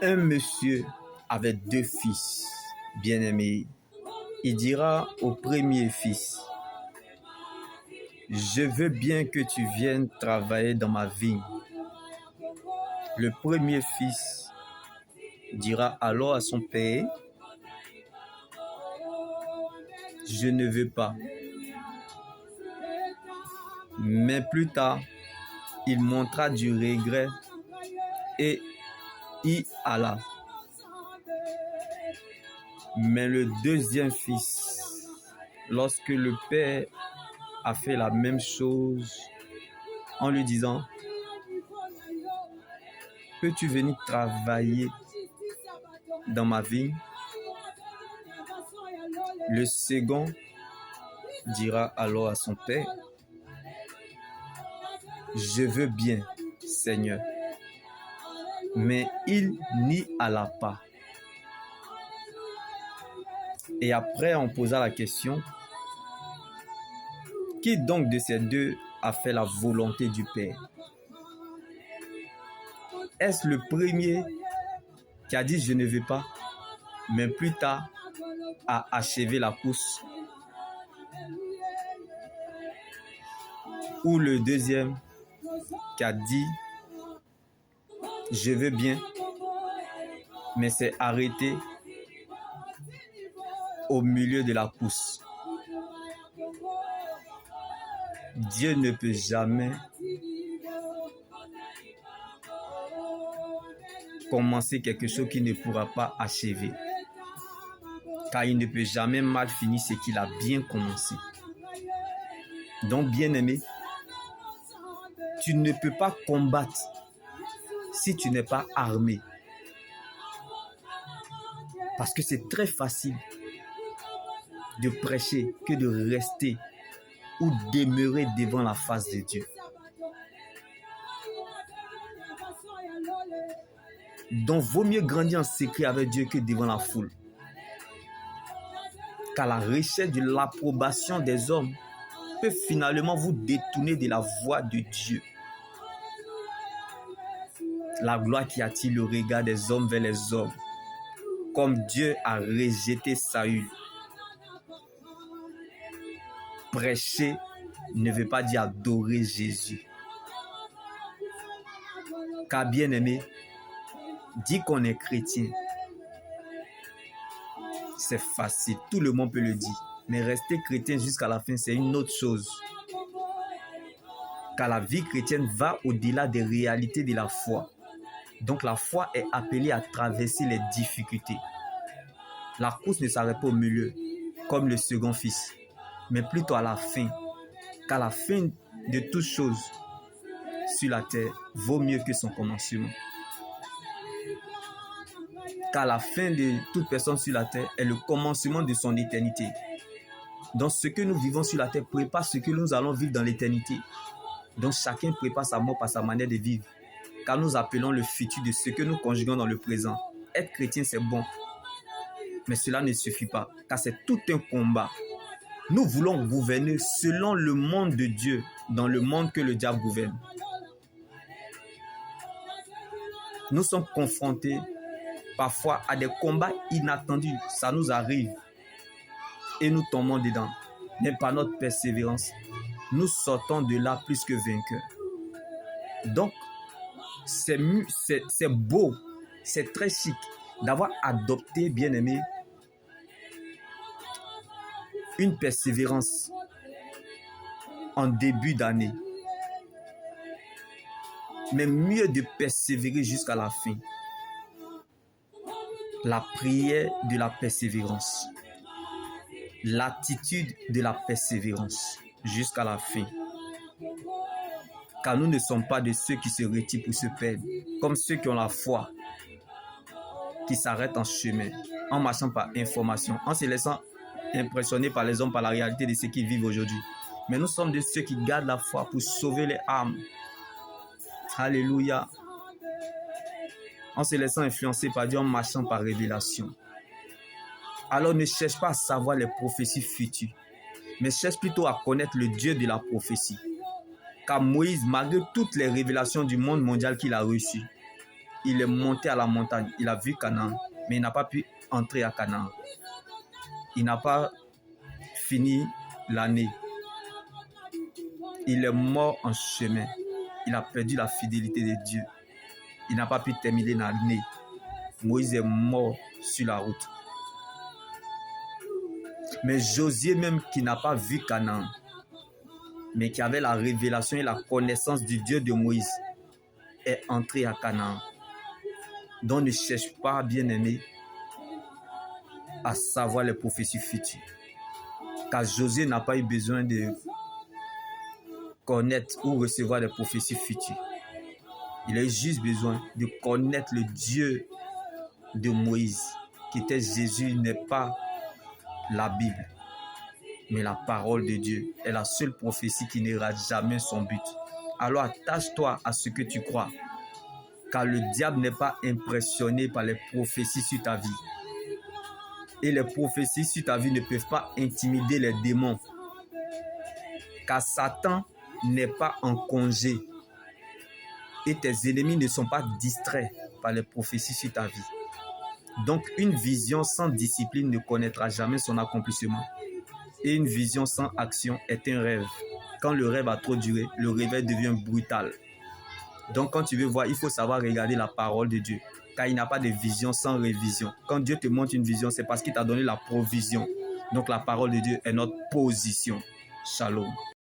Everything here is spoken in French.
Un monsieur avait deux fils bien-aimés. Il dira au premier fils, « Je veux bien que tu viennes travailler dans ma vigne. » Le premier fils dira alors à son père, « Je ne veux pas. » Mais plus tard, il montra du regret et y alla. Mais le deuxième fils, lorsque le père a fait la même chose en lui disant, « Peux-tu venir travailler dans ma vigne ?» Le second dira alors à son père, « Je veux bien, Seigneur. » Mais il n'y alla pas. Et après, on posa la question, qui donc de ces deux a fait la volonté du Père? Est-ce le premier qui a dit je ne veux pas, mais plus tard a achevé la course? Ou le deuxième qui a dit je veux bien, mais s'est arrêté au milieu de la course? Dieu ne peut jamais commencer quelque chose qu'il ne pourra pas achever. Car il ne peut jamais mal finir ce qu'il a bien commencé. Donc, bien-aimé, tu ne peux pas combattre si tu n'es pas armé. Parce que c'est très facile de prêcher que de rester ou demeurer devant la face de Dieu. Donc, vaut mieux grandir en secret avec Dieu que devant la foule. Car la recherche de l'approbation des hommes peut finalement vous détourner de la voie de Dieu. La gloire qui attire le regard des hommes vers les hommes, comme Dieu a rejeté Saül. Prêcher ne veut pas dire adorer Jésus. Car bien aimé, dire qu'on est chrétien, c'est facile, tout le monde peut le dire. Mais rester chrétien jusqu'à la fin, c'est une autre chose. Car la vie chrétienne va au-delà des réalités de la foi. Donc la foi est appelée à traverser les difficultés. La course ne s'arrête pas au milieu, comme le second fils, mais plutôt à la fin. Car la fin de toute chose sur la terre vaut mieux que son commencement. Car la fin de toute personne sur la terre est le commencement de son éternité. Donc ce que nous vivons sur la terre prépare ce que nous allons vivre dans l'éternité. Donc chacun prépare sa mort par sa manière de vivre. Car nous appelons le futur de ce que nous conjuguons dans le présent. Être chrétien, c'est bon. Mais cela ne suffit pas, car c'est tout un combat. Nous voulons gouverner selon le monde de Dieu, dans le monde que le diable gouverne. Nous sommes confrontés parfois à des combats inattendus. Ça nous arrive et nous tombons dedans. Mais par notre persévérance, nous sortons de là plus que vainqueurs. Donc, c'est beau, c'est très chic d'avoir adopté, bien-aimé, une persévérance en début d'année. Mais mieux de persévérer jusqu'à la fin. La prière de la persévérance. L'attitude de la persévérance jusqu'à la fin. Car nous ne sommes pas de ceux qui se retirent pour se perdre, comme ceux qui ont la foi, qui s'arrêtent en chemin, en marchant par information, en se laissant impressionner par les hommes, par la réalité de ce qu'ils vivent aujourd'hui. Mais nous sommes de ceux qui gardent la foi pour sauver les âmes. Alléluia. En se laissant influencer par Dieu, en marchant par révélation. Alors ne cherche pas à savoir les prophéties futures, mais cherche plutôt à connaître le Dieu de la prophétie. Car Moïse, malgré toutes les révélations du monde mondial qu'il a reçues, il est monté à la montagne. Il a vu Canaan, mais il n'a pas pu entrer à Canaan. Il n'a pas fini l'année. Il est mort en chemin. Il a perdu la fidélité de Dieu. Il n'a pas pu terminer l'année. Moïse est mort sur la route. Mais Josué, même qui n'a pas vu Canaan, mais qui avait la révélation et la connaissance du Dieu de Moïse, est entré à Canaan. Donc ne cherche pas, bien-aimé, à savoir les prophéties futures. Car Josué n'a pas eu besoin de connaître ou recevoir les prophéties futures. Il a juste besoin de connaître le Dieu de Moïse, qui était Jésus, n'est pas la Bible, mais la parole de Dieu est la seule prophétie qui n'ira jamais son but. Alors attache-toi à ce que tu crois, car le diable n'est pas impressionné par les prophéties sur ta vie. Et les prophéties sur ta vie ne peuvent pas intimider les démons, car Satan n'est pas en congé et tes ennemis ne sont pas distraits par les prophéties sur ta vie. Donc une vision sans discipline ne connaîtra jamais son accomplissement. Et une vision sans action est un rêve. Quand le rêve a trop duré, le réveil devient brutal. Donc quand tu veux voir, il faut savoir regarder la parole de Dieu. Car il n'y a pas de vision sans révision. Quand Dieu te montre une vision, c'est parce qu'il t'a donné la provision. Donc la parole de Dieu est notre position. Shalom.